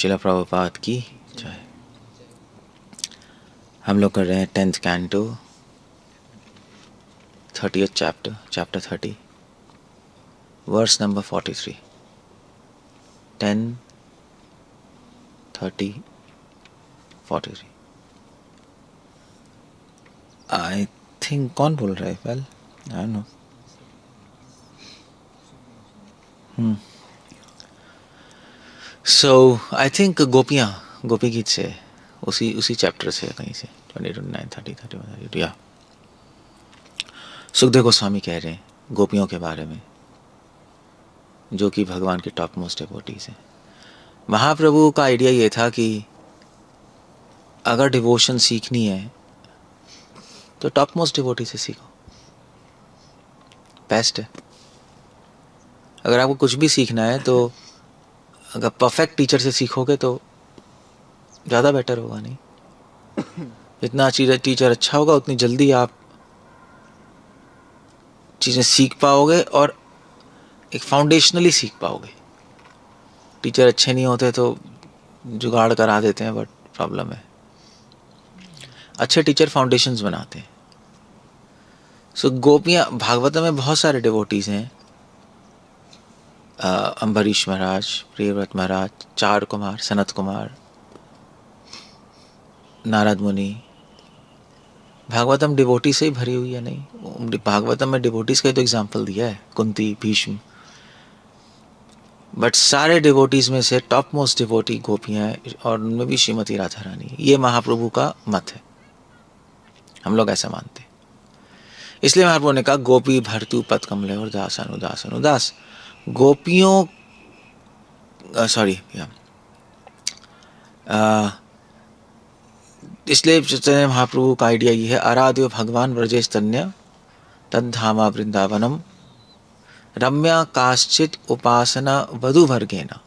शिला प्रभुपाद की जय। हम लोग कर रहे हैं 10th canto 30th chapter 30 verse number 43। 10 30 43। I think कौन बोल रहा है? Well I know. So I think Gopi Geet से, उसी चैप्टर से कहीं से 20 29 30 31 32 या सुखदेव गोस्वामी कह रहे हैं गोपियों के बारे में, जो कि भगवान के टॉप मोस्ट डिवोटीज हैं। महाप्रभु का आइडिया ये था कि अगर डिवोशन सीखनी है तो टॉप मोस्ट डिवोटी से सीखो, बेस्ट है। अगर आपको कुछ भी सीखना है तो अगर परफेक्ट टीचर से सीखोगे तो ज़्यादा बेटर होगा। नहीं, जितना टीचर अच्छा होगा उतनी जल्दी आप चीज़ें सीख पाओगे और एक फाउंडेशनली सीख पाओगे। टीचर अच्छे नहीं होते तो जुगाड़ करा देते हैं, बट प्रॉब्लम है। अच्छे टीचर फाउंडेशंस बनाते हैं। सो गोपियाँ, भागवत में बहुत सारे डिवोटीज हैं। अम्बरीश महाराज, प्रियव्रत महाराज, चार कुमार, सनत कुमार, नारद मुनि। भागवतम डिवोटी से ही भरी हुई है। नहीं, भागवतम में डिवोटीज का तो एग्जाम्पल दिया है, कुंती, भीष्म, बट सारे डिवोटीज में से टॉप मोस्ट डिवोटी गोपियाँ हैं और उनमें भी श्रीमती राधा रानी। ये महाप्रभु का मत है, हम लोग ऐसा मानते हैं। इसलिए महाप्रभु ने कहा गोपी भरतु पद कमले और दास अनुदास अनुदास। गोपियों इसलिए चैतन्य महाप्रभु का आइडिया ये है, आराध्यो भगवान व्रजे स्तन्य तद्धामा वृंदावनम रम्या काश्चित उपासना वधु वर्गेना।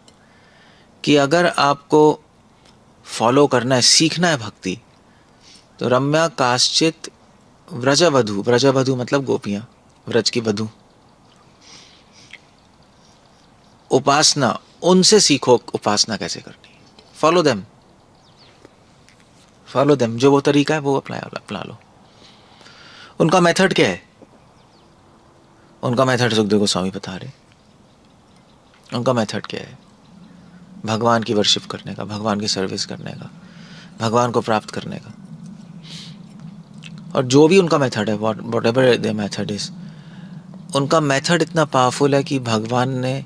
कि अगर आपको फॉलो करना है, सीखना है भक्ति, तो रम्या काश्चित व्रजवधु, व्रजवधु मतलब गोपियां, व्रज की वधु, उपासना, उनसे सीखो उपासना कैसे करनी। फॉलो देम, जो वो तरीका है वो अपना लो। उनका मेथड क्या है? उनका मेथड सुखदेव गोस्वामी बता रहे। उनका मेथड क्या है? भगवान की वर्शिप करने का, भगवान की सर्विस करने का, भगवान को प्राप्त करने का। और जो भी उनका मेथड है, whatever their method is, उनका मेथड इतना पावरफुल है कि भगवान ने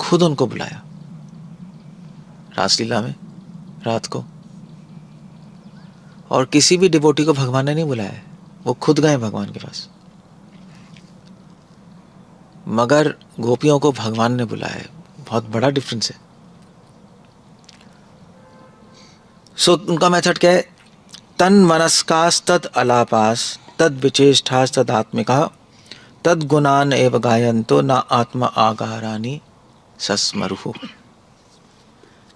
खुद उनको बुलाया रासलीला में रात को। और किसी भी डिवोटी को भगवान ने नहीं बुलाया है, वो खुद गए भगवान के पास। मगर गोपियों को भगवान ने बुलाया है, बहुत बड़ा डिफरेंस है। सो उनका मेथड क्या है? तन मनस्कास तद अलापास तद विचेष्टास तद आत्मिका तद गुणान एव गायंतो न आत्मा आगारानी सस्मरुहु।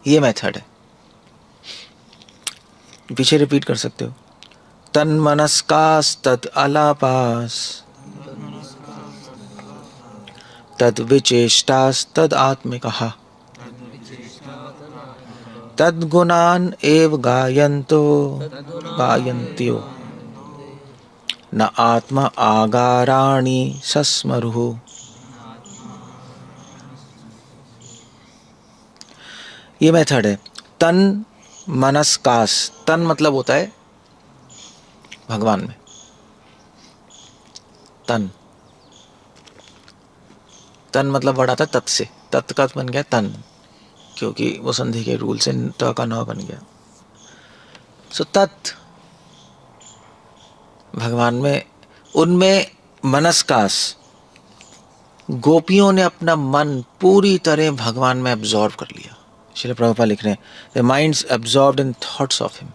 ये मेथड है, पीछे रिपीट कर सकते हो। तन मनस्कास तद अलापास तद विचेष्टास तद आत्मिका तद गुणान एव गायन्त्यो न आत्मा आगाराणि सस्मरुहु। ये मेथड है। तन मनस्कास, तन मतलब होता है भगवान में, तन मतलब वर्ड आता है तत् से, तत् का बन गया तन, क्योंकि वो संधि के रूल से त का न बन गया। सो तत् भगवान में, उनमें मनस्कास, गोपियों ने अपना मन पूरी तरह भगवान में एब्जॉर्ब कर लिया। श्रील प्रभुपाद लिख रहे हैं, the minds absorbed in thoughts of him.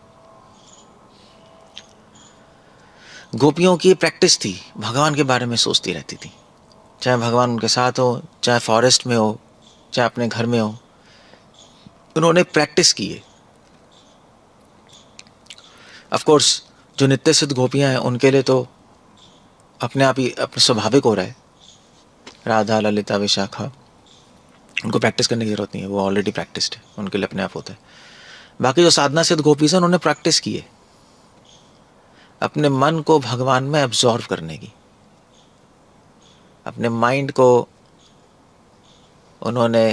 गोपियों की प्रैक्टिस थी, भगवान के बारे में सोचती रहती थी, चाहे भगवान उनके साथ हो, चाहे फॉरेस्ट में हो, चाहे अपने घर में हो। उन्होंने प्रैक्टिस की है। ऑफ कोर्स जो नित्य सिद्ध गोपियां हैं उनके लिए तो अपने आप ही अपने स्वाभाविक हो रहा है, राधा, ललिता, विशाखा, उनको प्रैक्टिस करने की जरूरत नहीं है, वो ऑलरेडी प्रैक्टिस्ड है, उनके लिए अपने आप होता है। बाकी जो साधना सिद्ध गोपीज हैं उन्होंने प्रैक्टिस की है अपने मन को भगवान में एब्जॉर्व करने की। अपने माइंड को उन्होंने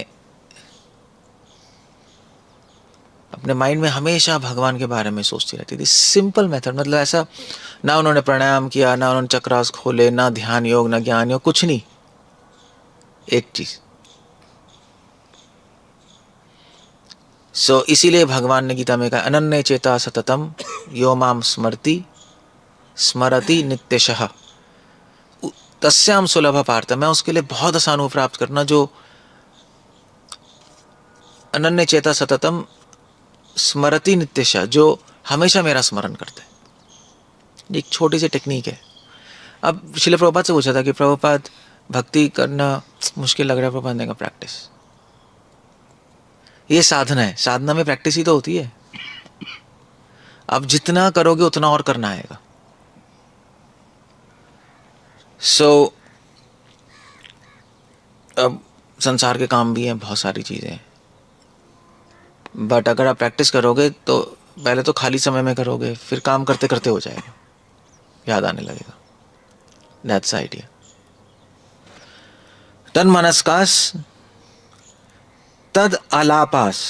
अपने माइंड में हमेशा भगवान के बारे में सोचती रहती थी। सिंपल मेथड, मतलब ऐसा ना उन्होंने प्राणायाम किया, ना उन्होंने चक्रास खोले, ना ध्यान योग, ना ज्ञान योग, कुछ नहीं। एक चीज इसीलिए भगवान ने गीता में कहा अनन्य चेता सततम यो माम स्मरति स्मरति नित्यशः तस्याम सुलभ पार्थ। मैं उसके लिए बहुत आसान हूं प्राप्त करना जो अनन्य चेता सततम स्मरति नित्यशः, जो हमेशा मेरा स्मरण करते हैं। एक छोटी सी टेक्निक है। अब श्रील प्रभुपाद से पूछा था कि प्रभुपाद भक्ति करना मुश्किल लग रहा है, प्रभुपाद ने कहा प्रैक्टिस। ये साधना है, साधना में प्रैक्टिस ही तो होती है। अब जितना करोगे उतना और करना आएगा। अब संसार के काम भी हैं, बहुत सारी चीजें हैं, बट अगर आप प्रैक्टिस करोगे तो पहले तो खाली समय में करोगे, फिर काम करते करते हो जाएगा, याद आने लगेगा। That's idea. तन मनस्कास तद आलापास।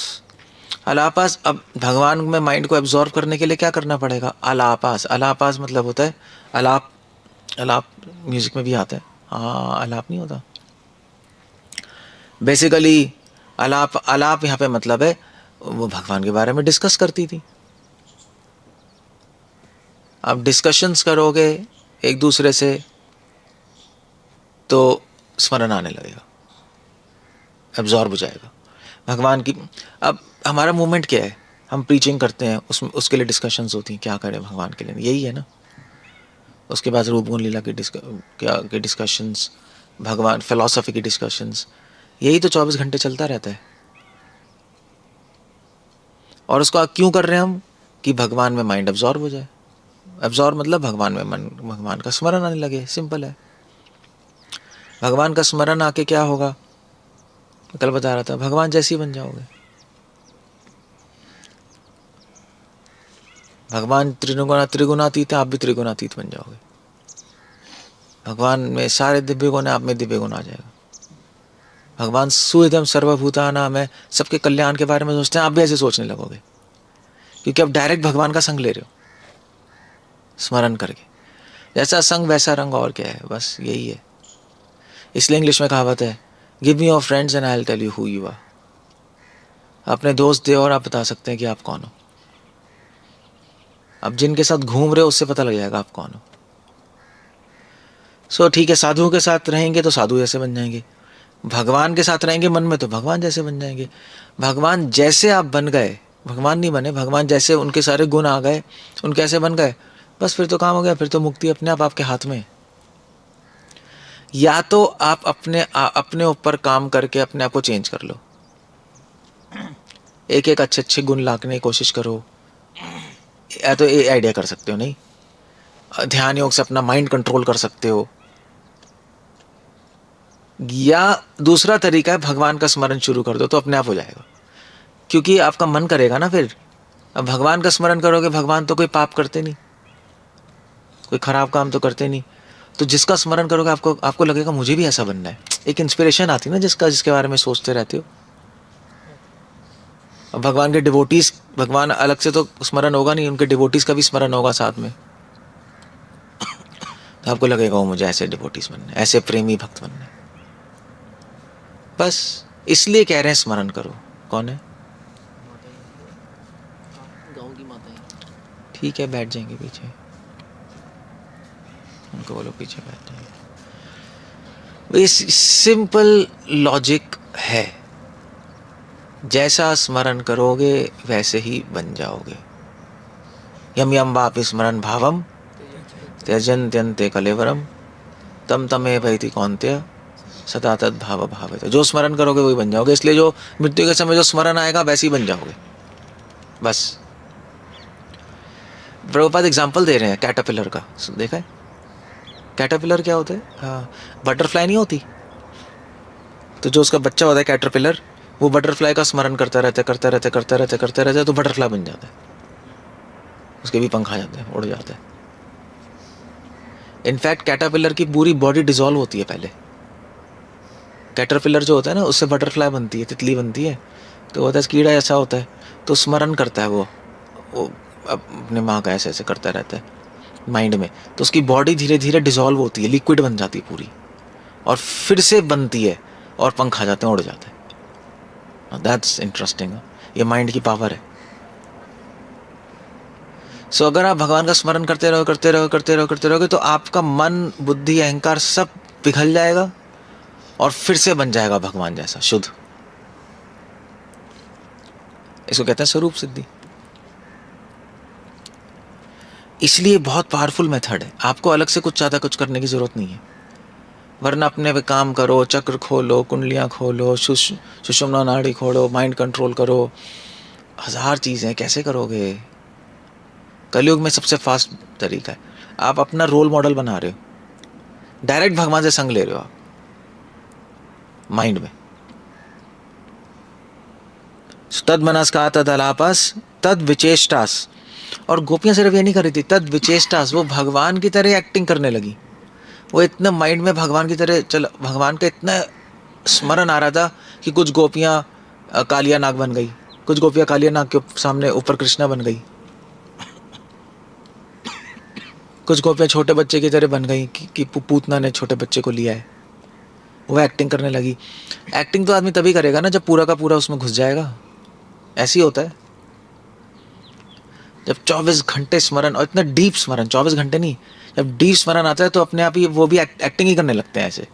आलापास, अब भगवान में माइंड को एब्जॉर्व करने के लिए क्या करना पड़ेगा? आलापास। आलापास मतलब होता है आलाप। आलाप म्यूजिक में भी आता है। हाँ, आलाप नहीं होता बेसिकली। आलाप, आलाप यहाँ पे मतलब है वो भगवान के बारे में डिस्कस करती थी। आप डिस्कशंस करोगे एक दूसरे से तो स्मरण आने लगेगा, एब्जॉर्ब हो जाएगा भगवान की। अब हमारा मूवमेंट क्या है? हम प्रीचिंग करते हैं, उसके लिए डिस्कशंस होती हैं, क्या करें भगवान के लिए, यही है ना। उसके बाद रूप गुण लीला के डिस्कशंस, भगवान फिलॉसफी की डिस्कशंस, यही तो 24 घंटे चलता रहता है। और उसको क्यों कर रहे हैं हम? कि भगवान में माइंड एब्जॉर्ब हो जाए। एब्जॉर्ब मतलब भगवान में मन, भगवान का स्मरण आने लगे। सिंपल है। भगवान का स्मरण आके क्या होगा? कल बता रहा था, भगवान जैसे ही बन जाओगे। भगवान त्रिगुणातीत है, आप भी त्रिगुणातीत बन जाओगे। भगवान में सारे दिव्य गुण है, आप में दिव्य गुण आ जाएगा। भगवान सुहृदम सर्वभूतानां है, सबके कल्याण के बारे में सोचते हैं, आप भी ऐसे सोचने लगोगे, क्योंकि आप डायरेक्ट भगवान का संग ले रहे हो स्मरण करके। जैसा संग वैसा रंग, और क्या है, बस यही है। इसलिए इंग्लिश में कहावत है, give me your friends and I will tell you who you are. अपने दोस्त दे और आप बता सकते हैं कि आप कौन हो। अब जिनके साथ घूम रहे हो उससे पता लग जाएगा आप कौन हो। ठीक है, साधुओं के साथ रहेंगे तो साधु जैसे बन जाएंगे, भगवान के साथ रहेंगे मन में तो भगवान जैसे बन जाएंगे। भगवान जैसे आप बन गए, भगवान नहीं बने, भगवान जैसे उनके सारे गुण आ गए, उनके ऐसे बन गए, बस फिर तो काम हो गया। फिर तो मुक्ति अपने आप आपके हाथ में। या तो आप अपने ऊपर काम करके अपने आप को चेंज कर लो, एक एक अच्छे अच्छे गुण लाने की कोशिश करो। या तो ये आइडिया कर सकते हो, नहीं ध्यान योग से अपना माइंड कंट्रोल कर सकते हो, या दूसरा तरीका है भगवान का स्मरण शुरू कर दो तो अपने आप हो जाएगा, क्योंकि आपका मन करेगा ना। फिर अब भगवान का स्मरण करोगे, भगवान तो कोई पाप करते नहीं, कोई खराब काम तो करते नहीं, तो जिसका स्मरण करोगे आपको लगेगा मुझे भी ऐसा बनना है। एक इंस्पिरेशन आती है ना, जिसके बारे में सोचते रहते हो। अब भगवान के डिवोटीज, भगवान अलग से तो स्मरण होगा नहीं, उनके डिवोटीज का भी स्मरण होगा साथ में, तो आपको लगेगा वो मुझे ऐसे डिवोटीज बनना है, ऐसे प्रेमी भक्त बनना है। बस इसलिए कह रहे हैं स्मरण करो। कौन है? गाँव की माता है। ठीक है, बैठ जाएंगे पीछे, उनको बोलो पीछे बैठ जाएंगे। सिंपल लॉजिक है, जैसा स्मरण करोगे वैसे ही बन जाओगे। यम यम वापि स्मरण भावम त्यजन्त्यन्ते कलेवरम तम तमे भयति कौन्तेय सदा तद भाव भावित। जो स्मरण करोगे वही बन जाओगे। इसलिए जो मृत्यु के समय जो स्मरण आएगा वैसे ही बन जाओगे। बस प्रभुपाद एग्जाम्पल दे रहे हैं कैटरपिलर का, देखा है कैटरपिलर क्या होता है? हाँ, बटरफ्लाई नहीं होती तो जो उसका बच्चा होता है कैटरपिलर, वो बटरफ्लाई का स्मरण करता रहता है, तो बटरफ्लाई बन जाता है, उसके भी पंख आ जाते हैं, उड़ जाते हैं। इनफैक्ट कैटरपिलर की पूरी बॉडी डिसॉल्व होती है पहले। कैटरपिलर जो होता है ना, उससे बटरफ्लाई बनती है, तितली बनती है, तो होता है कीड़ा ऐसा होता है, तो स्मरण करता है वो अपने माँ का ऐसे ऐसे करता रहता है माइंड में, तो उसकी बॉडी धीरे धीरे डिसॉल्व होती है, लिक्विड बन जाती है पूरी, और फिर से बनती है और पंख आ जाते हैं, उड़ जाते हैं। That's interesting. ये माइंड की पावर है। सो अगर आप भगवान का स्मरण करते रहोगे तो आपका मन, बुद्धि, अहंकार सब पिघल जाएगा और फिर से बन जाएगा भगवान जैसा शुद्ध। इसको कहते हैं स्वरूप सिद्धि। इसलिए बहुत पावरफुल मेथड है, आपको अलग से कुछ ज़्यादा कुछ करने की ज़रूरत नहीं है। वरना अपने पे काम करो, चक्र खोलो, कुंडलियाँ खोलो, सुषुम्ना नाड़ी खोलो, माइंड कंट्रोल करो, 1000 चीज़ें, कैसे करोगे? कलयुग में सबसे फास्ट तरीका है, आप अपना रोल मॉडल बना रहे हो, डायरेक्ट भगवान से संग ले रहे हो आप माइंड में। तद मनस्का तद अलापस तद विचेष्टास। और गोपियां सिर्फ ये नहीं कर रही थी, तद विचेष्टास, वो भगवान की तरह एक्टिंग करने लगी। वो इतना माइंड में भगवान की तरह चल, भगवान का इतना स्मरण आ रहा था कि कुछ गोपियां कालिया नाग बन गई, कुछ गोपियां कालिया नाग के सामने ऊपर कृष्णा बन गई, कुछ गोपियां छोटे बच्चे की तरह बन गई कि पूतना ने छोटे बच्चे को लिया है। वो एक्टिंग करने लगी। एक्टिंग तो आदमी तभी करेगा ना जब पूरा का पूरा उसमें घुस जाएगा। ऐसे ही होता है जब 24 घंटे स्मरण, और इतना डीप स्मरण, 24 घंटे नहीं, जब डीप स्मरण आता है तो अपने आप ही वो भी एक्टिंग ही करने लगते हैं, ऐसे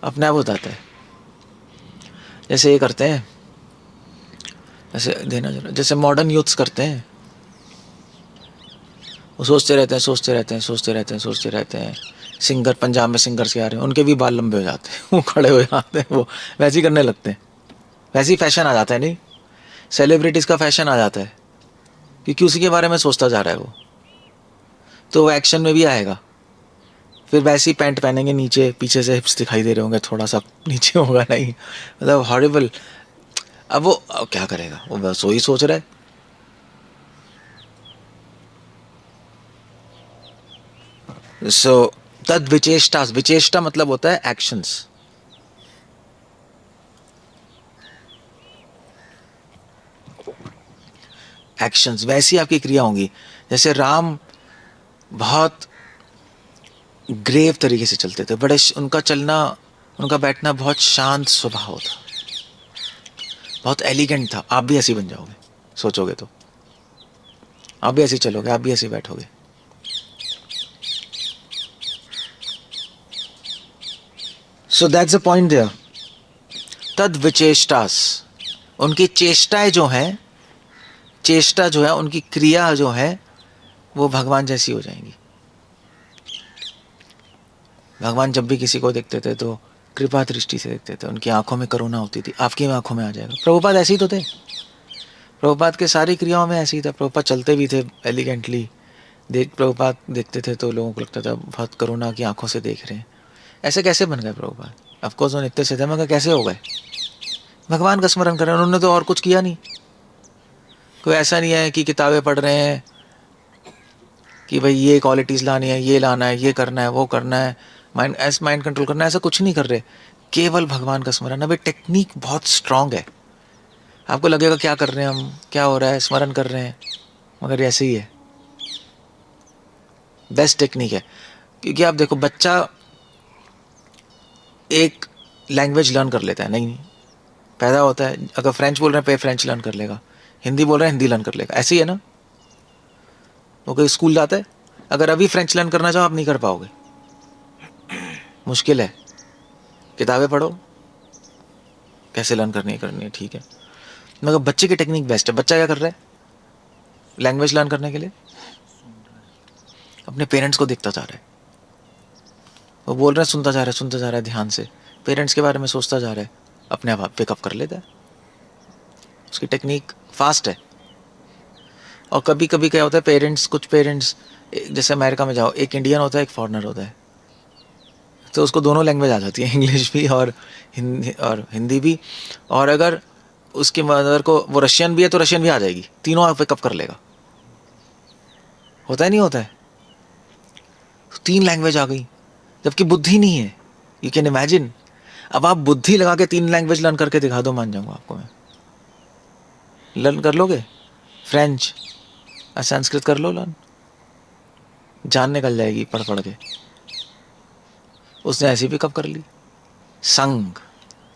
अपने आप होता है। जैसे ये करते हैं, जैसे देना जरा, जैसे मॉडर्न यूथ्स करते हैं, वो सोचते रहते हैं। सिंगर, पंजाब में सिंगर्स के आ रहे हैं, उनके भी बाल लंबे हो जाते हैं, वो खड़े हो जाते हैं, वो वैसे ही करने लगते हैं, वैसे ही फैशन आ जाता है। नहीं, सेलिब्रिटीज़ का फैशन आ जाता है क्योंकि उसी के बारे में सोचता जा रहा है वो, तो वो एक्शन में भी आएगा। फिर वैसे ही पैंट पहनेंगे, नीचे पीछे से हिप्स दिखाई दे रहे होंगे, थोड़ा सा नीचे होगा नहीं, मतलब हॉरिबल। अब वो क्या करेगा, वो बस वही सोच रहा है। सो तद विचेष्टा, विचेष्टा मतलब होता है एक्शंस। एक्शंस वैसी आपकी क्रिया होंगी। जैसे राम बहुत ग्रेव तरीके से चलते थे, बड़े, उनका चलना, उनका बैठना बहुत शांत स्वभाव था, बहुत एलिगेंट था। आप भी ऐसे बन जाओगे, सोचोगे तो आप भी ऐसे चलोगे, आप भी ऐसे बैठोगे। So that's the point there. तद विचेष्टास, उनकी चेष्टाएं जो हैं, चेष्टा जो है, उनकी क्रिया जो है, वो भगवान जैसी हो जाएंगी। भगवान जब भी किसी को देखते थे तो कृपा दृष्टि से देखते थे, उनकी आंखों में करुणा होती थी, आपकी आंखों में आ जाएगा। प्रभुपाद ऐसे ही तो थे, प्रभुपाद के सारी क्रियाओं में ऐसे ही था। प्रभुपाद चलते भी थे एलिगेंटली, प्रभुपाद देखते थे तो लोगों को लगता था बहुत करुणा की आंखों से देख रहे हैं। ऐसे कैसे बन गए प्रभुपाद? ऑफकोर्स वो नित्य से थे, मगर कैसे हो गए? भगवान का स्मरण कर रहे हैं, उन्होंने तो और कुछ किया नहीं। कोई ऐसा नहीं है कि किताबें पढ़ रहे हैं कि भाई ये क्वालिटीज़ लानी है, ये लाना है, ये करना है, वो करना है, माइंड कंट्रोल करना है, ऐसा कुछ नहीं कर रहे। केवल भगवान का स्मरण। अब ये टेक्निक बहुत स्ट्रांग है। आपको लगेगा क्या कर रहे हैं हम, क्या हो रहा है, स्मरण कर रहे हैं, मगर ऐसे ही है। बेस्ट टेक्निक है। क्योंकि आप देखो, बच्चा एक लैंग्वेज लर्न कर लेता है, नहीं पैदा होता है, अगर फ्रेंच बोल रहे हैं फ्रेंच लर्न कर लेगा, हिंदी बोल रहे हैं हिंदी लर्न कर लेगा, ऐसे ही है ना। वो कोई स्कूल जाता है, अगर अभी फ्रेंच लर्न करना चाहो आप नहीं कर पाओगे, मुश्किल है। किताबें पढ़ो, कैसे लर्न करनी है, ठीक है, मगर बच्चे की टेक्निक बेस्ट है। बच्चा क्या कर रहा है लैंग्वेज लर्न करने के लिए? अपने पेरेंट्स को देखता जा रहा है, वो बोल रहे हैं, सुनता जा रहा है ध्यान से, पेरेंट्स के बारे में सोचता जा रहा है, अपने आप पिकअप कर लेता है। उसकी टेक्निक फास्ट है। और कभी कभी क्या होता है, कुछ पेरेंट्स, जैसे अमेरिका में जाओ, एक इंडियन होता है, एक फॉरेनर होता है, तो उसको दोनों लैंग्वेज आ जाती है, इंग्लिश भी और हिंदी भी। और अगर उसकी मदर को वो रशियन भी है तो रशियन भी आ जाएगी, तीनों पिकअप कर लेगा। होता है नहीं होता है? 3 लैंग्वेज आ गई, जबकि बुद्धि नहीं है। You can imagine. अब आप बुद्धि लगा के 3 लैंग्वेज लर्न करके दिखा दो, मान जाऊंगा आपको मैं। लर्न कर लोगे? फ्रेंच और संस्कृत कर लो लर्न, जान निकल जाएगी पढ़ पढ़ के। उसने ऐसी पिकअप कर ली। संग,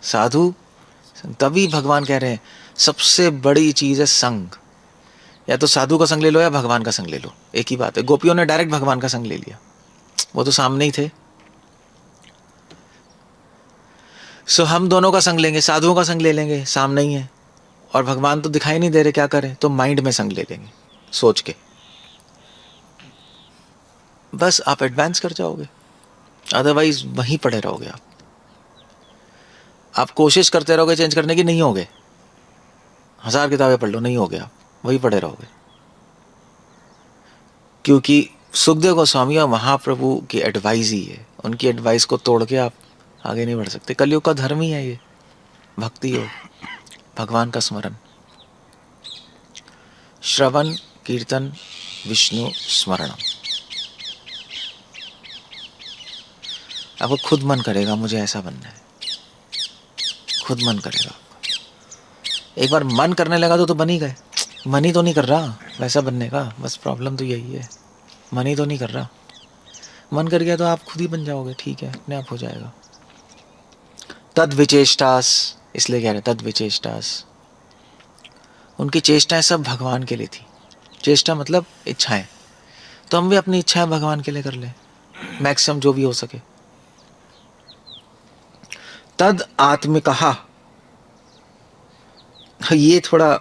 साधु, तभी भगवान कह रहे हैं सबसे बड़ी चीज है संग। या तो साधु का संग ले लो या भगवान का संग ले लो, एक ही बात है। गोपियों ने डायरेक्ट भगवान का संग ले लिया, वो तो सामने ही थे। सो हम दोनों का संग लेंगे, साधुओं का संग ले लेंगे, सामने ही है। और भगवान तो दिखाई नहीं दे रहे, क्या करें? तो माइंड में संग ले लेंगे, सोच के। बस आप एडवांस कर जाओगे, अदरवाइज वहीं पड़े रहोगे आप। आप कोशिश करते रहोगे चेंज करने की, नहीं होगे। 1000 किताबें पढ़ लो, नहीं होगे, आप वहीं पड़े रहोगे। क्योंकि सुखदेव गोस्वामी और महाप्रभु की एडवाइस ही है, उनकी एडवाइस को तोड़ के आप आगे नहीं बढ़ सकते। कलयुग का धर्म ही है ये, भक्ति योग, भगवान का स्मरण, श्रवण कीर्तन विष्णु स्मरणम। आपको खुद मन करेगा मुझे ऐसा बनना है, खुद मन करेगा। एक बार मन करने लगा तो बन ही गए। मन ही तो नहीं कर रहा वैसा बनने का, बस प्रॉब्लम तो यही है, मन ही तो नहीं कर रहा। मन कर गया तो आप खुद ही बन जाओगे, ठीक है, अपने आप हो जाएगा। तद विचेष्टास, इसलिए कह रहे तद विचेष्टास। उनकी चेष्टाएं सब भगवान के लिए थी। चेष्टा मतलब इच्छाएं, तो हम भी अपनी इच्छाएं भगवान के लिए कर लें, मैक्सिमम जो भी हो सके। तद आत्मिकहा, ये थोड़ा,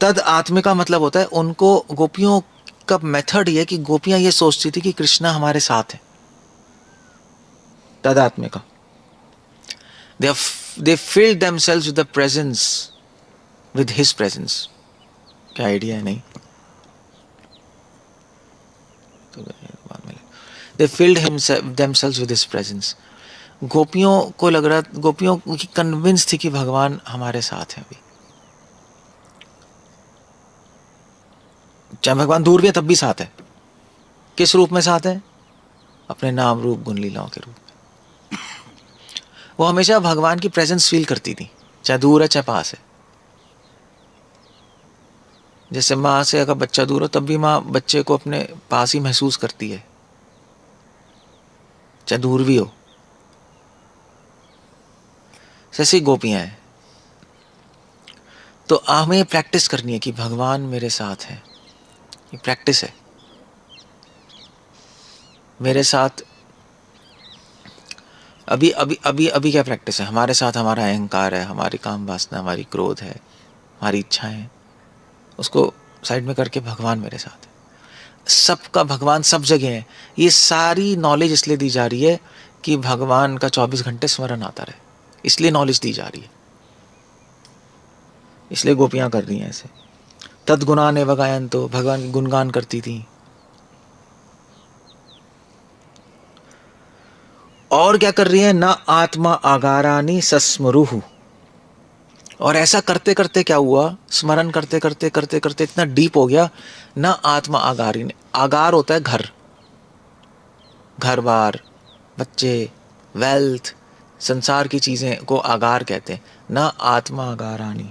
तद आत्मिका मतलब होता है उनको, गोपियों का मेथड ये कि गोपियां ये सोचती थी कि कृष्णा हमारे साथ है। तद आत्मिका, they filled themselves with the presence, with his presence। क्या आइडिया है? नहीं, they filled themselves with his presence। गोपियों को लग रहा, गोपियों की कन्विंस थी कि भगवान हमारे साथ है। अभी चाहे भगवान दूर भी है तब भी साथ है। किस रूप में साथ है? अपने नाम रूप गुण लीलाओं के रूप में। वो हमेशा भगवान की प्रेजेंस फील करती थी, चाहे दूर है चाहे पास है। जैसे माँ से अगर बच्चा दूर हो तब भी माँ बच्चे को अपने पास ही महसूस करती है, चाहे दूर भी हो। जैसी गोपियां हैं, तो हमें प्रैक्टिस करनी है कि भगवान मेरे साथ है। ये प्रैक्टिस है मेरे साथ। अभी अभी अभी अभी क्या प्रैक्टिस है? हमारे साथ हमारा अहंकार है, हमारी काम वासना, हमारी क्रोध है, हमारी इच्छाएं हैं। उसको साइड में करके भगवान मेरे साथ है। सबका भगवान सब जगह है। ये सारी नॉलेज इसलिए दी जा रही है कि भगवान का 24 घंटे स्मरण आता रहे, इसलिए नॉलेज दी जा रही है। इसलिए गोपियां कर रही हैं ऐसे। तद्गुणान एव गायन्तो, भगवान की गुणगान करती थी। और क्या कर रही है? न आत्मा आगारानी सस्मरुहु। और ऐसा करते करते क्या हुआ? स्मरण करते करते करते करते इतना डीप हो गया। न आत्मा आगारी ने, आगार होता है घर, घर बार, बच्चे, वेल्थ, संसार की चीजें को आगार कहते हैं। न आत्मा आगारानी,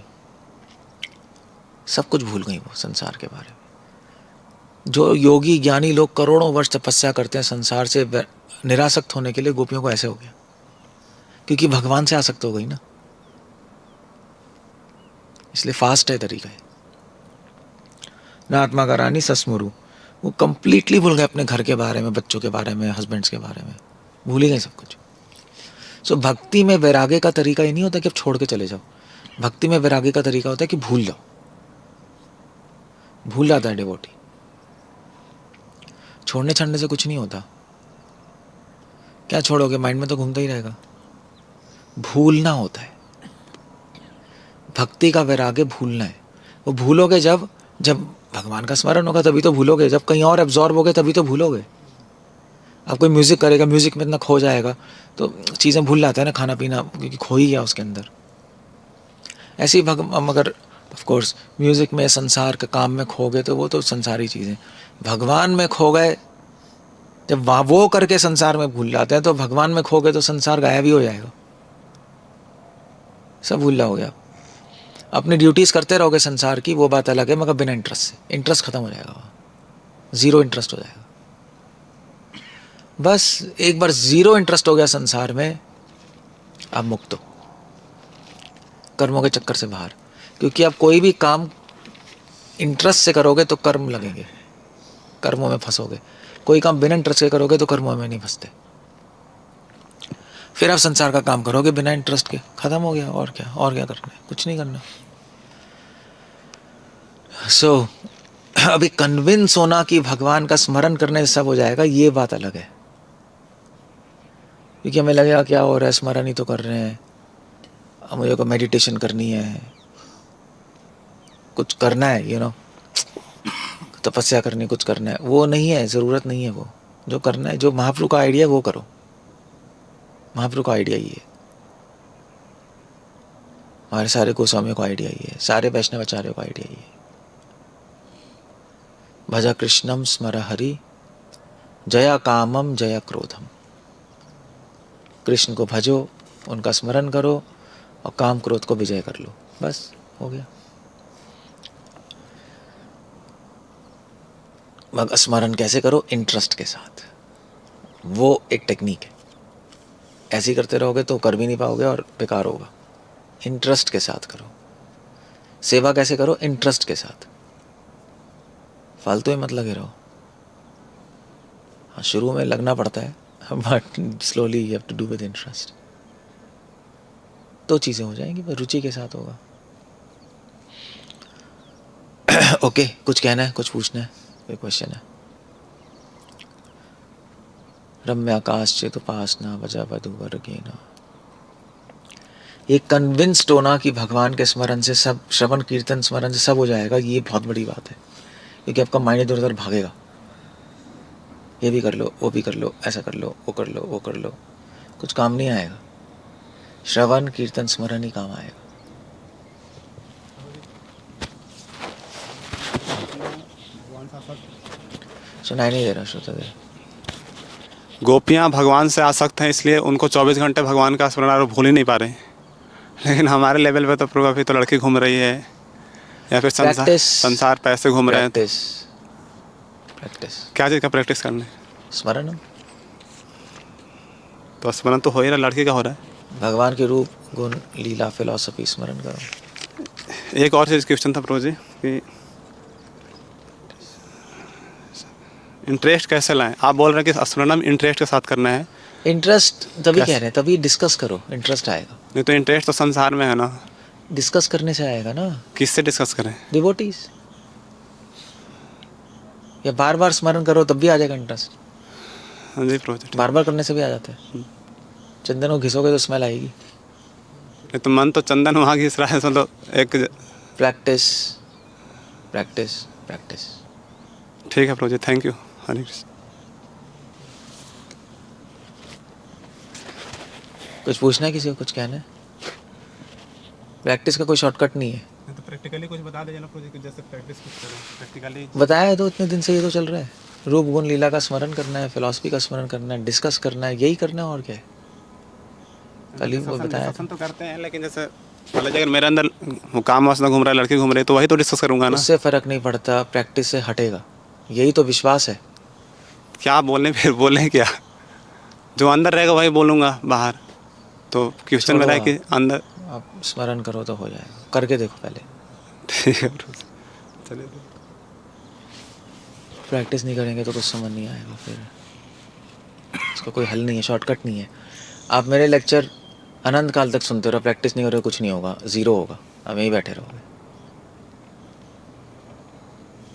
सब कुछ भूल गई वो संसार के बारे में। जो योगी ज्ञानी लोग करोड़ों वर्ष तपस्या करते हैं संसार से निरासक्त होने के लिए, गोपियों को ऐसे हो गया क्योंकि भगवान से आसक्त हो गई ना। इसलिए फास्ट है तरीका है। न आत्मा का रानी सस्मुरु, वो कंप्लीटली भूल गए अपने घर के बारे में, बच्चों के बारे में, हस्बैंड्स के बारे में, भूल ही गए सब कुछ। सो भक्ति में वैराग्य का तरीका ये नहीं होता कि आप छोड़ के चले जाओ। भक्ति में वैराग्य का तरीका होता है कि भूल जाओ। भूल जाता है डिवोटी। छोड़ने छाड़ने से कुछ नहीं होता। क्या छोड़ोगे? माइंड में तो घूमता ही रहेगा। भूलना होता है। भक्ति का वैराग्य भूलना है। वो भूलोगे जब, जब भगवान का स्मरण होगा तभी तो भूलोगे। जब कहीं और एब्जॉर्ब होगे तभी तो भूलोगे। आप कोई म्यूज़िक करेगा, म्यूज़िक में इतना खो जाएगा तो चीज़ें भूल जाता है ना, खाना पीना, क्योंकि खो ही गया उसके अंदर। ऐसे ही मगर ऑफ कोर्स म्यूज़िक में, संसार के काम में खो गए तो वो तो संसारी चीज़ें। भगवान में खो गए, जब वो करके संसार में भूल जाते हैं, तो भगवान में खो गए तो संसार गायब ही हो जाएगा, सब भूल जाओगे आप। अपनी ड्यूटीज़ करते रहोगे संसार की, वो बात अलग है, मगर बिना इंटरेस्ट से। इंटरेस्ट खत्म हो जाएगा, ज़ीरो इंटरेस्ट हो जाएगा। बस एक बार ज़ीरो इंटरेस्ट हो गया संसार में, आप मुक्त हो कर्मों के चक्कर से बाहर। क्योंकि आप कोई भी काम इंटरेस्ट से करोगे तो कर्म लगेंगे, कर्मों में फंसोगे। कोई काम बिना इंटरेस्ट के करोगे तो कर्मों में नहीं फंसते। फिर आप संसार का काम करोगे बिना इंटरेस्ट के, खत्म हो गया। और क्या, और क्या करना है? कुछ नहीं करना। सो अभी कन्विंस होना कि भगवान का स्मरण करने से सब हो जाएगा, ये बात अलग है। क्योंकि हमें लगेगा क्या हो रहा है, स्मरण ही तो कर रहे हैं, अब मुझे को मेडिटेशन करनी है, कुछ करना है, यू नो, तपस्या करनी, कुछ करना है। वो नहीं है, ज़रूरत नहीं है। वो जो करना है, जो महाप्रभु का आइडिया है वो करो। महाप्रभु का आइडिया ये है, हमारे सारे गोस्वामियों का आइडिया ये है, सारे वैष्णवाचार्यों का आइडिया ये है। भजा कृष्णम स्मर हरि, जया कामम जया क्रोधम। कृष्ण को भजो, उनका स्मरण करो और काम क्रोध को विजय कर लो, बस हो गया। मगर स्मरण कैसे करो? इंटरेस्ट के साथ। वो एक टेक्निक है। ऐसे ही करते रहोगे तो कर भी नहीं पाओगे और बेकार होगा। इंटरेस्ट के साथ करो। सेवा कैसे करो? इंटरेस्ट के साथ, फालतू में मत लगे रहो। हाँ, शुरू में लगना पड़ता है, but slowly you have to do with interest, तो चीज़ें हो जाएंगी, पर रुचि के साथ होगा। ओके, कुछ कहना है, कुछ पूछना है, कोई क्वेश्चन है? रम्याकाश चेत उपासना वजा वधु वर्गेना। ये कन्विंस्ड होना कि भगवान के स्मरण से सब, श्रवण कीर्तन स्मरण से सब हो जाएगा, ये बहुत बड़ी बात है। क्योंकि आपका माइंड इधर उधर भागेगा, ये भी कर लो, वो भी कर लो, ऐसा कर लो, वो कर लो, वो कर लो, कुछ काम नहीं आएगा। श्रवण कीर्तन स्मरण ही काम आएगा। सुनाई नहीं दे रहा श्रोता दे। गोपियाँ भगवान से आसक्त हैं, इसलिए उनको 24 घंटे भगवान का स्मरण और भूल ही नहीं पा रहे। लेकिन हमारे लेवल पे तो प्रभु अभी तो लड़की घूम रही है, या फिर संसार पैसे घूम रहे हैं। प्रैक्टिस क्या चीज़ का प्रैक्टिस करने? स्मरण। तो स्मरण तो हो ही रहा, लड़की का हो रहा है। भगवान के रूप, गुण, लीला, फिलॉसफी स्मरण करो। एक और चीज़ क्वेश्चन था प्रभु जी कि इंटरेस्ट कैसे लाएं? आप बोल रहे हैं कि स्मरण इंटरेस्ट के साथ करना है। इंटरेस्ट तभी कह रहे हैं, तभी डिस्कस करो, इंटरेस्ट आएगा। नहीं तो इंटरेस्ट तो संसार में है ना, डिस्कस करने से आएगा ना। किससे डिस्कस करें? डिवोटीज। या बार बार स्मरण करो तब भी आ जाएगा इंटरेस्ट। हाँ जी प्रभु जी, बार बार करने से भी आ जाता है। चंदन को घिसोगे तो स्मेल आएगी। नहीं तो मन तो चंदन वहाँ घिस रहा है, मतलब एक प्रैक्टिस प्रैक्टिस प्रैक्टिस। ठीक है प्रभु जी, थैंक यू। हरे कृष्ण। कुछ पूछना है किसी को, कुछ कहना है? प्रैक्टिस का कोई शॉर्टकट नहीं है। तो प्रैक्टिकली कुछ बता दीजिए ना प्रभु जी, जैसे प्रैक्टिस कुछ करें प्रैक्टिकली। बताया है तो, इतने दिन से ये तो चल रहा है। रूप गुण लीला का स्मरण करना है, फिलॉसफी का स्मरण करना है, डिस्कस करना है, यही करना है और क्या है। कल ही वो बताया तो करते हैं, लेकिन जैसे मतलब अगर मेरे अंदर वो काम वासना घूम रहा है, लड़की घूम रही है, तो वही तो डिस्कस करूंगा ना। उससे फर्क नहीं पड़ता, प्रैक्टिस से हटेगा। यही तो विश्वास है। क्या बोलें फिर, बोलें क्या? जो अंदर रहेगा वही बोलूँगा बाहर। तो क्वेश्चन मेरा है कि अंदर आप स्मरण करो तो हो जाएगा, करके देखो पहले। ठीक है चलिए। प्रैक्टिस नहीं करेंगे तो कुछ समझ नहीं आएगा, फिर इसका कोई हल नहीं है, शॉर्टकट नहीं है। आप मेरे लेक्चर अनंत काल तक सुनते रहो, प्रैक्टिस नहीं करोगे कुछ नहीं होगा, ज़ीरो होगा, आप यहीं बैठे रहोगे।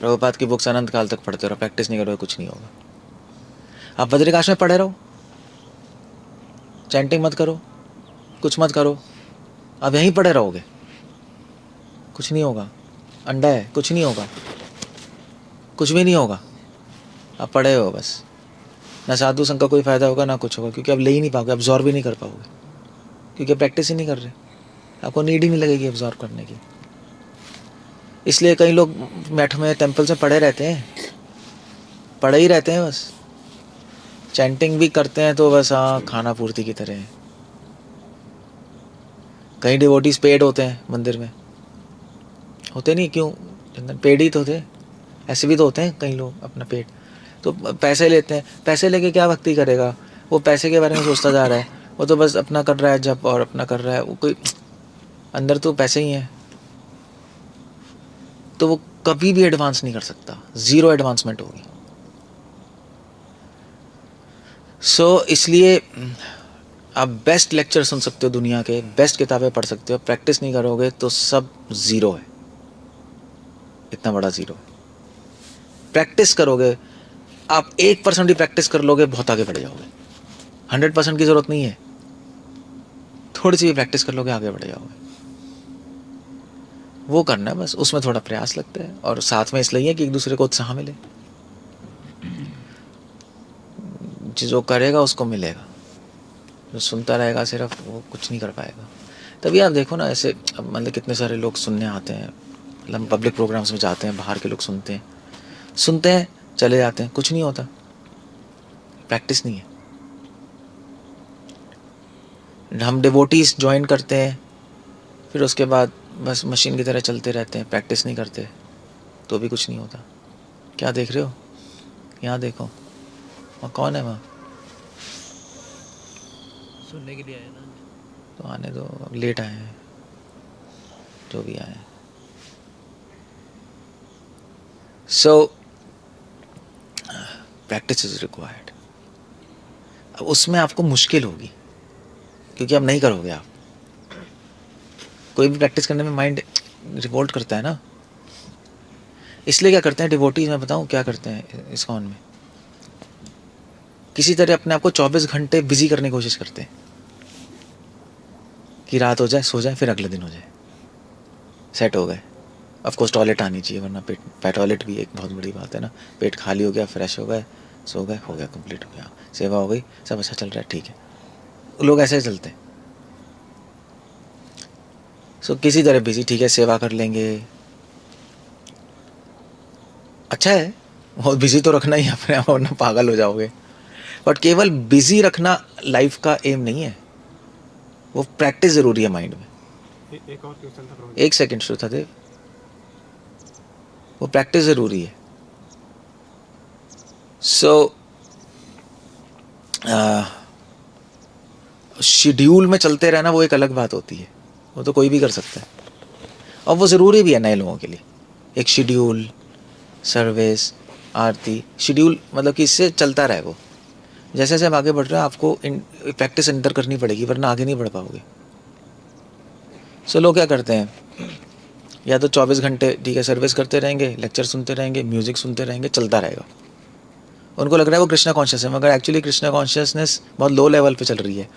प्रभुपाद की बुक्स अनंत काल तक पढ़ते रहो, प्रैक्टिस नहीं करोगे कुछ नहीं होगा। आप बद्रिकाश में पढ़े रहो, चैंटिंग मत करो, कुछ मत करो, आप यहीं पढ़े रहोगे, कुछ नहीं होगा। अंडा है, कुछ नहीं होगा, कुछ भी नहीं होगा, आप पढ़े हो बस। ना साधु संघ का कोई फ़ायदा होगा ना कुछ होगा, क्योंकि आप ले ही नहीं पाओगे, अब्जॉर्ब भी नहीं कर पाओगे, क्योंकि प्रैक्टिस ही नहीं कर रहे, आपको नीड ही नहीं लगेगी अब्जॉर्ब करने की। इसलिए कई लोग मैठ में टेम्पल से पड़े रहते हैं, पड़े ही रहते हैं बस, चैंटिंग भी करते हैं तो बस हाँ खाना पूर्ति की तरह है। कई डिवोटीज पेड होते हैं मंदिर में, होते नहीं क्यों, पेड ही तो थे, ऐसे भी तो होते हैं कई लोग अपना पेड, तो पैसे लेते हैं, पैसे लेके क्या भक्ति करेगा, वो पैसे के बारे में सोचता जा रहा है, वो तो बस अपना कर रहा है जब और अपना कर रहा है, वो कोई अंदर तो पैसे ही हैं, तो वो कभी भी एडवांस नहीं कर सकता, ज़ीरो एडवांसमेंट होगी। सो इसलिए आप बेस्ट लेक्चर सुन सकते हो दुनिया के, बेस्ट किताबें पढ़ सकते हो, प्रैक्टिस नहीं करोगे तो सब ज़ीरो है, इतना बड़ा ज़ीरो है। प्रैक्टिस करोगे, आप 1% भी प्रैक्टिस कर लोगे, बहुत आगे बढ़ जाओगे। 100% की ज़रूरत नहीं है, थोड़ी सी भी प्रैक्टिस कर लोगे आगे बढ़ जाओगे। वो करना है बस, उसमें थोड़ा प्रयास लगता है, और साथ में इसलिए है कि एक दूसरे को उत्साह मिले, जो करेगा उसको मिलेगा, जो सुनता रहेगा सिर्फ वो कुछ नहीं कर पाएगा। तभी आप देखो ना, ऐसे मतलब कितने सारे लोग सुनने आते हैं, मतलब पब्लिक प्रोग्राम्स में जाते हैं, बाहर के लोग सुनते हैं चले जाते हैं, कुछ नहीं होता, प्रैक्टिस नहीं है। हम डिवोटीज ज्वाइन करते हैं, फिर उसके बाद बस मशीन की तरह चलते रहते हैं, प्रैक्टिस नहीं करते, तो भी कुछ नहीं होता। क्या देख रहे हो, यहाँ देखो, वहाँ कौन है, वहाँ सुनने के लिए आए ना, तो आने दो, लेट आए हैं जो भी आए हैं। So practice is required. अब उसमें आपको मुश्किल होगी, क्योंकि आप नहीं करोगे, आप कोई भी प्रैक्टिस करने में माइंड रिवोल्ट करता है ना, इसलिए क्या करते हैं डिवोटीज, मैं बताऊं क्या करते हैं इस्कॉन में, किसी तरह अपने आप को 24 घंटे बिजी करने की कोशिश करते हैं कि रात हो जाए, सो जाए, फिर अगले दिन हो जाए, सेट हो गए। ऑफ कोर्स टॉयलेट आनी चाहिए, वरना पेट टॉयलेट भी एक बहुत बड़ी बात है ना, पेट खाली हो गया, फ्रेश हो गए, सो गए, हो गया, कंप्लीट हो गया, सेवा हो गई, सब अच्छा चल रहा है, ठीक है। लोग ऐसे ही चलते हैं। सो किसी तरह बिजी, ठीक है, सेवा कर लेंगे, अच्छा है, बहुत बिजी तो रखना ही अपने आप, वरना पागल हो जाओगे। बट केवल बिजी रखना लाइफ का एम नहीं है, वो प्रैक्टिस जरूरी है माइंड में। एक और क्वेश्चन था प्रभु। एक सेकंड श्रोतादेव, वो प्रैक्टिस जरूरी है। सो शेड्यूल में चलते रहना वो एक अलग बात होती है, वो तो कोई भी कर सकता है, और वो ज़रूरी भी है नए लोगों के लिए। एक शेड्यूल, सर्विस, आरती, शेड्यूल मतलब कि इससे चलता रहे वो, जैसे जैसे आप आगे बढ़ रहे हो आपको प्रैक्टिस अंदर करनी पड़ेगी, वरना आगे नहीं बढ़ पाओगे। सो लोग क्या करते हैं, या तो 24 घंटे ठीक है सर्विस करते रहेंगे, लेक्चर सुनते रहेंगे, म्यूज़िक सुनते रहेंगे, चलता रहेगा, उनको लग रहा है वो कृष्णा कॉन्शियस है, मगर एक्चुअली कृष्णा कॉन्शियसनेस बहुत लो लेवल पे चल रही है,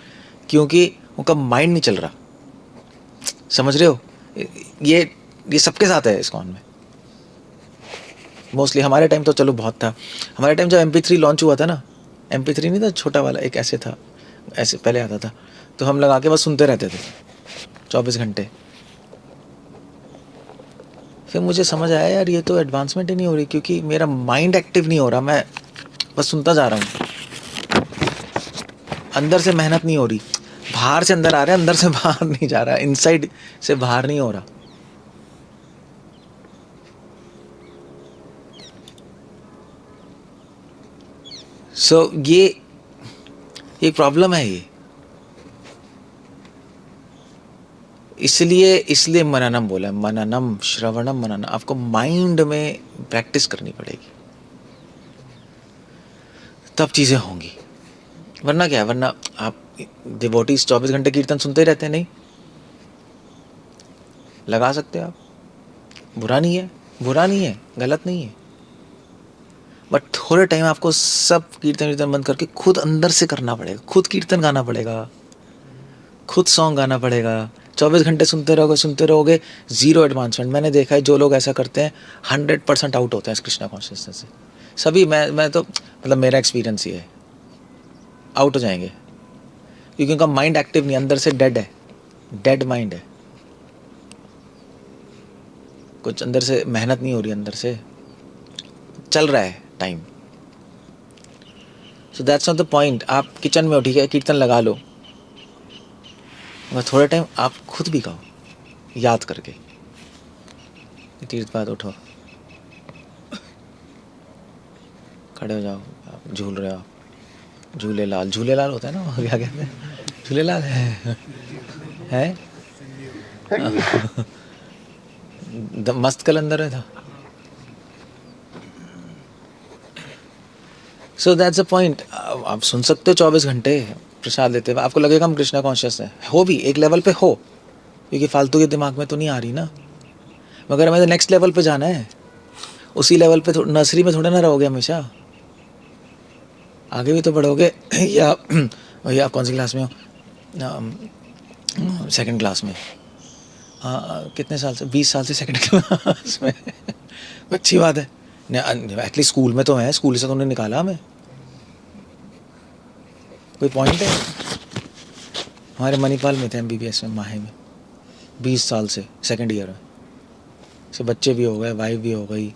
क्योंकि उनका माइंड नहीं चल रहा। समझ रहे हो, ये सबके साथ है इस्कॉन में, मोस्टली। हमारे टाइम तो चलो बहुत था, हमारे टाइम जब MP3 लॉन्च हुआ था ना, MP3 नहीं था, छोटा वाला एक ऐसे था, ऐसे पहले आता था, तो हम लगा के बस सुनते रहते थे 24 घंटे। फिर मुझे समझ आया यार ये तो एडवांसमेंट ही नहीं हो रही, क्योंकि मेरा माइंड एक्टिव नहीं हो रहा, मैं बस सुनता जा रहा हूँ, अंदर से मेहनत नहीं हो रही, बाहर से अंदर आ रहा है, अंदर से बाहर नहीं जा रहा, इनसाइड से बाहर नहीं हो रहा। सो ये एक प्रॉब्लम है ये, इसलिए मननम बोला है, मननम, श्रवणम मननम, आपको माइंड में प्रैक्टिस करनी पड़ेगी, तब चीज़ें होंगी। वरना क्या है, वरना आप डिवोटीज 24 घंटे कीर्तन सुनते ही रहते हैं, नहीं लगा सकते आप, बुरा नहीं है, गलत नहीं है, बट थोड़े टाइम आपको सब कीर्तन बंद करके खुद अंदर से करना पड़ेगा, खुद कीर्तन गाना पड़ेगा, खुद सॉन्ग गाना पड़ेगा। 24 घंटे सुनते रहोगे, ज़ीरो एडवांसमेंट। मैंने देखा है जो लोग ऐसा करते हैं 100% आउट होते हैं इस कृष्णा कॉन्शियसनेस से, सभी। मैं तो मतलब मेरा एक्सपीरियंस ये है, आउट हो जाएंगे, क्योंकि उनका माइंड एक्टिव नहीं, अंदर से डेड है, डेड माइंड है, कुछ अंदर से मेहनत नहीं हो रही, अंदर से चल रहा है time. So that's not the point. आप किचन में हो, ठीक है, कीर्तन लगा लो, मगर थोड़े टाइम आप खुद भी गाओ याद करके, तीर्थ पाद उठो, खड़े हो जाओ, आप झूल रहे हो, झूलेलाल, झूलेलाल होता है ना, वो क्या कहते हैं, झूलेलाल है मस्त कलंदर में था। सो दैट्स द पॉइंट। आप सुन सकते हो 24 घंटे प्रसाद लेते हुए, आपको लगेगा हम कृष्णा कॉन्शियस है, हो भी एक लेवल पे हो, क्योंकि फालतू के दिमाग में तो नहीं आ रही ना, मगर हमें तो नेक्स्ट लेवल पे जाना है। उसी लेवल पे नर्सरी में थोड़ा ना रहोगे हमेशा, आगे भी तो बढ़ोगे। या भैया आप कौन सी क्लास में हो? सेकंड क्लास में। कितने साल से? 20 साल से सेकंड क्लास में। अच्छी बात है, एटलीस्ट स्कूल में तो है, स्कूल से तो उन्होंने निकाला हमें, कोई पॉइंट है? हमारे मणिपाल में थे MBBS में, माहे में, 20 साल से सेकंड ईयर में, से बच्चे भी हो गए, वाइफ भी हो गई,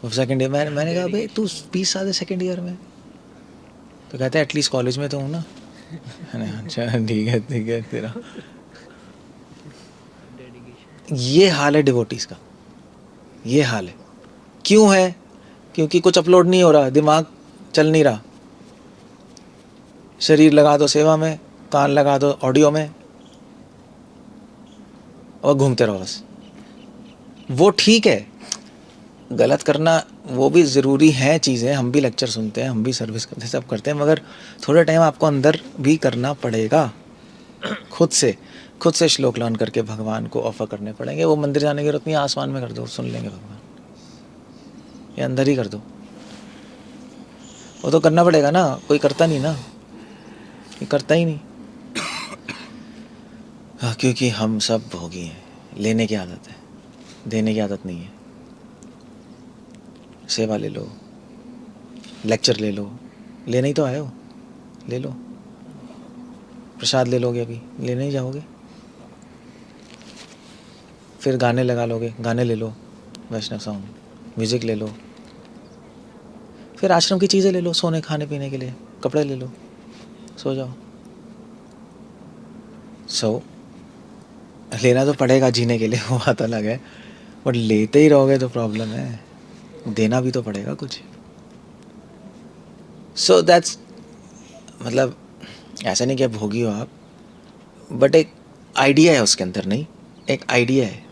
वो सेकंड ईयर। मैंने कहा भाई तू 20 साल से सेकंड ईयर में, तो कहते हैं एटलीस्ट कॉलेज में तो हूँ ना। अच्छा ठीक है तेरा। ये हाल है डिवोटीज का, ये हाल है। क्यों है? क्योंकि कुछ अपलोड नहीं हो रहा, दिमाग चल नहीं रहा। शरीर लगा दो सेवा में, कान लगा दो ऑडियो में, और घूमते रहो बस। वो ठीक है, गलत करना वो भी ज़रूरी है चीज़ें, हम भी लेक्चर सुनते हैं, हम भी सर्विस करते हैं, सब करते हैं, मगर थोड़ा टाइम आपको अंदर भी करना पड़ेगा। खुद से श्लोक लर्न करके भगवान को ऑफर करने पड़ेंगे। वो मंदिर जाने की जरूरत नहीं, आसमान में कर दो, सुन लेंगे भगवान, या अंदर ही कर दो। वो तो करना पड़ेगा ना, कोई करता नहीं ना, ये करता ही नहीं। हाँ, क्योंकि हम सब भोगी हैं, लेने की आदत है, देने की आदत नहीं है। सेवा ले लो, लेक्चर ले लो, लेने ही तो आए हो, ले लो। प्रसाद ले लोगे, अभी लेने ही जाओगे, फिर गाने लगा लोगे, गाने ले लो, वैष्णव सॉन्ग, म्यूज़िक ले लो, फिर आश्रम की चीज़ें ले लो, सोने खाने पीने के लिए कपड़े ले लो, सो जाओ। लेना तो पड़ेगा जीने के लिए, वो बात अलग है, बट लेते ही रहोगे तो प्रॉब्लम है, देना भी तो पड़ेगा कुछ। सो दैट्स, मतलब ऐसा नहीं कि भोगी हो आप, बट एक आइडिया है उसके अंदर, नहीं एक आइडिया है,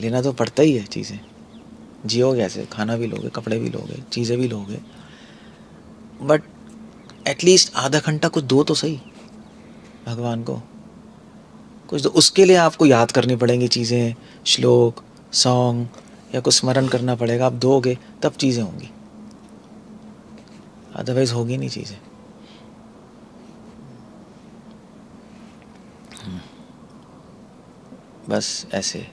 लेना तो पड़ता ही है चीज़ें। जियोगे ऐसे, खाना भी लोगे, कपड़े भी लोगे, चीज़ें भी लोगे, बट एटलीस्ट आधा घंटा कुछ दो तो सही भगवान को, कुछ तो। उसके लिए आपको याद करनी पड़ेंगी चीज़ें, श्लोक, सॉन्ग, या कुछ स्मरण करना पड़ेगा। आप दोगे तब चीज़ें होंगी, अदरवाइज होगी नहीं चीज़ें। बस ऐसे।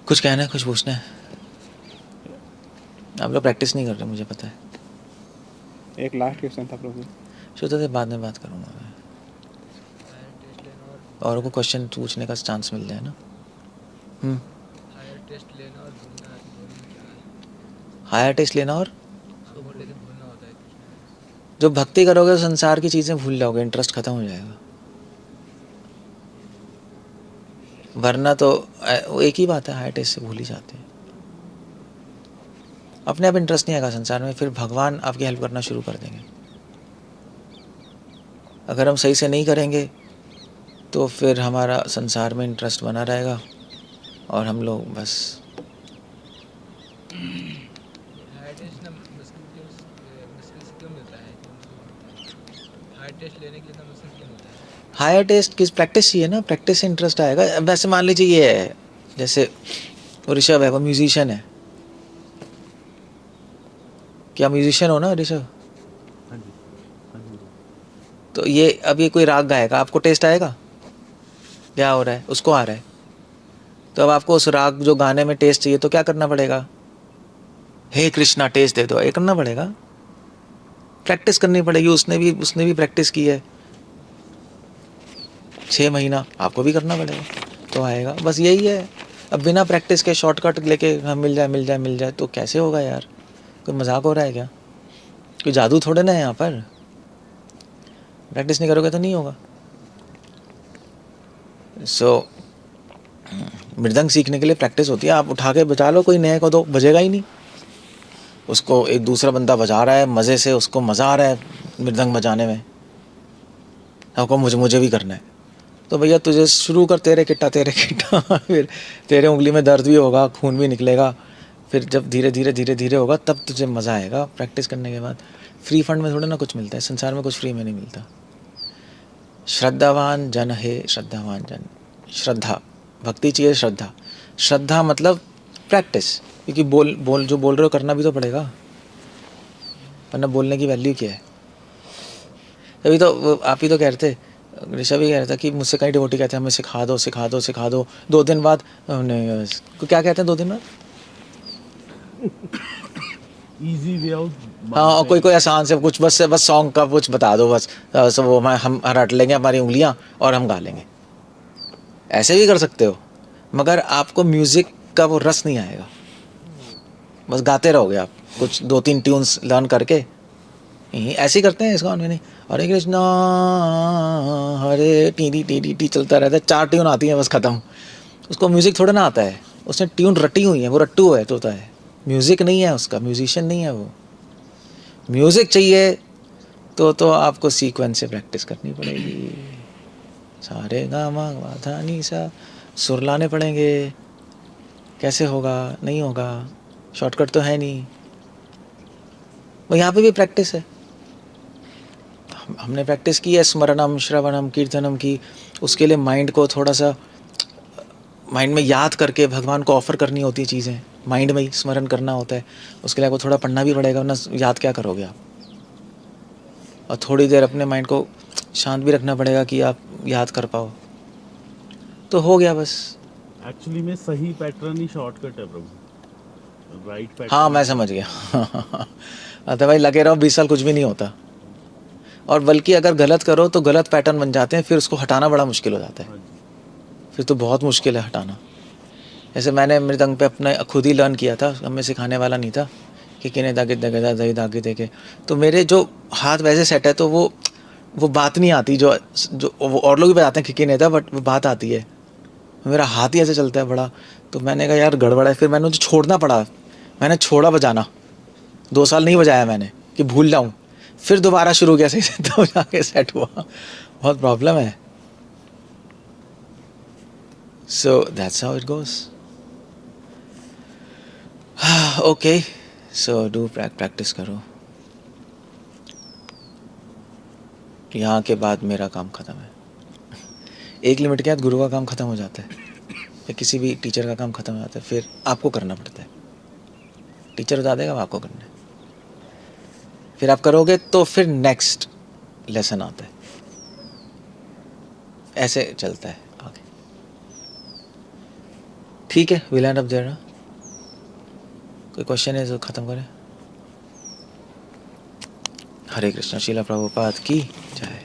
कुछ कहना है, कुछ पूछना है? आप लोग प्रैक्टिस नहीं कर रहे, मुझे पता है। एक लास्ट क्वेश्चन था प्रभु। सोचा था बाद में बात करूँगा मैं, और को क्वेश्चन पूछने का चांस मिल जाए ना। हायर टेस्ट लेना और भूलना हायर टेस्ट लेना, और लेकिन भूलना होता है कुछ। जो भक्ति करोगे तो संसार की चीज़ें भूल जाओगे, इंटरेस्ट खत्म हो जाएगा। वरना तो वो एक ही बात है, हायर टेस्ट से भूल ही जाते हैं। अपने आप इंटरेस्ट नहीं आएगा संसार में, फिर भगवान आपकी हेल्प करना शुरू कर देंगे। अगर हम सही से नहीं करेंगे तो फिर हमारा संसार में इंटरेस्ट बना रहेगा, और हम लोग बस। हायर टेस्ट ना मुश्किल क्यों मिलता है? हायर टेस्ट लेने के लिए ना मुश्किल क्यों होता है? हायर टेस्ट किस प्रैक्टिस चाहिए ना, प्रैक्टिस से इंटरेस्ट आएगा। वैसे मान लीजिए ये है, जैसे वो ऋषभ है, वो म्यूजिशियन है। क्या म्यूजिशियन हो ना ऋषभ? तो ये अब ये कोई राग गाएगा, आपको टेस्ट आएगा? क्या हो रहा है, उसको आ रहा है। तो अब आपको उस राग जो गाने में टेस्ट चाहिए, तो क्या करना पड़ेगा? हे कृष्णा टेस्ट दे दो, ये करना पड़ेगा, प्रैक्टिस करनी पड़ेगी। उसने भी प्रैक्टिस की है 6 महीना, आपको भी करना पड़ेगा तो आएगा। बस यही है। अब बिना प्रैक्टिस के शॉर्टकट लेके हाँ मिल जाए तो कैसे होगा यार? कोई मजाक हो रहा है क्या? कोई जादू थोड़े ना है यहाँ पर। प्रैक्टिस नहीं करोगे तो नहीं होगा। सो मृदंग सीखने के लिए प्रैक्टिस होती है। आप उठा के बजा लो कोई नए को, तो बजेगा ही नहीं। उसको एक दूसरा बंदा बजा रहा है मज़े से, उसको मज़ा आ रहा है मृदंग बजाने में, आपको मुझे भी करना है। तो भैया तुझे शुरू कर, तेरे किट्टा फिर तेरे उंगली में दर्द भी होगा, खून भी निकलेगा, फिर जब धीरे धीरे होगा तब तुझे मज़ा आएगा प्रैक्टिस करने के बाद। फ्री फंड में थोड़ा ना कुछ मिलता है, संसार में कुछ फ्री में नहीं मिलता। श्रद्धावान जन है, श्रद्धावान जन। श्रद्धा, भक्ति चाहिए, श्रद्धा मतलब प्रैक्टिस। क्योंकि जो बोल रहे हो करना भी तो पड़ेगा, वरना बोलने की वैल्यू क्या है? तभी तो आप ही तो कह रहे थे, ऋषभ ही कह रहा था कि मुझसे कई डिवोटी कहते हैं हमें सिखा दो। 2 दिन बाद क्या कहते हैं 2 दिन बाद? Easy way out. हाँ, कोई आसान से कुछ, बस सॉन्ग का कुछ बता दो, बस सब वो हम रट लेंगे हमारी उंगलियां और हम गा लेंगे। ऐसे भी कर सकते हो, मगर आपको म्यूज़िक का वो रस नहीं आएगा। बस गाते रहोगे आप, कुछ 2-3 ट्यून्स लर्न करके। ऐसे ही करते हैं इसका, नहीं हरे कृष्णा हरे टी चलता रहता है, 4 ट्यून आती हैं बस ख़त्म। उसको म्यूज़िक थोड़ा ना आता है, उसने ट्यून रटी हुई है, वो रट्टू है तो होता है। म्यूज़िक नहीं है उसका, म्यूजिशियन नहीं है वो। म्यूज़िक चाहिए तो आपको सीक्वेंस से प्रैक्टिस करनी पड़ेगी। सारे गा मा धा नी सा सुर लाने पड़ेंगे। कैसे होगा? नहीं होगा, शॉर्टकट तो है नहीं। वो यहाँ पे भी प्रैक्टिस है। हमने प्रैक्टिस की है स्मरणम श्रवणम कीर्तनम की। उसके लिए माइंड को थोड़ा सा, माइंड में याद करके भगवान को ऑफ़र करनी होती है चीज़ें, माइंड में ही स्मरण करना होता है। उसके लिए आपको थोड़ा पढ़ना भी पड़ेगा, वरना याद क्या करोगे आप। और थोड़ी देर अपने माइंड को शांत भी रखना पड़ेगा कि आप याद कर पाओ, तो हो गया बस। एक्चुअली में सही पैटर्न ही शॉर्टकट है प्रभु, राइट पैटर्न। हाँ, मैं समझ गया। अदरवाइज लगे रहो 20 साल कुछ भी नहीं होता। और बल्कि अगर गलत करो तो गलत पैटर्न बन जाते हैं, फिर उसको हटाना बड़ा मुश्किल हो जाता है। फिर तो बहुत मुश्किल है हटाना। जैसे मैंने मृदंग पे अपने खुद ही लर्न किया था, हमें सिखाने वाला नहीं था कि किने दागे दागे देके, तो मेरे जो हाथ वैसे सेट है तो वो बात नहीं आती जो वो और लोग भी बताते हैं कि नहीं था, बट वो बात आती है। मेरा हाथ ही ऐसे चलता है बड़ा। तो मैंने कहा यार गड़बड़ है, फिर मैंने उसे छोड़ना पड़ा। मैंने छोड़ा बजाना, 2 साल नहीं बजाया मैंने कि भूल जाऊँ, फिर दोबारा शुरू किया सही से, तब जाके सेट हुआ। बहुत प्रॉब्लम है। So that's how it goes. Okay, so do practice करो। यहाँ के बाद मेरा काम ख़त्म है। एक लिमिट के बाद गुरु का काम ख़त्म हो जाता है, या किसी भी टीचर का काम ख़त्म हो जाता है, फिर आपको करना पड़ता है। टीचर बता देगा, आपको करना है। फिर आप करोगे तो फिर नेक्स्ट लेसन आता है। ऐसे चलता है आगे। ठीक है, विल एंड अप देयर। कोई क्वेश्चन है तो ख़त्म करें। हरे कृष्णा। श्रील प्रभुपाद की जय।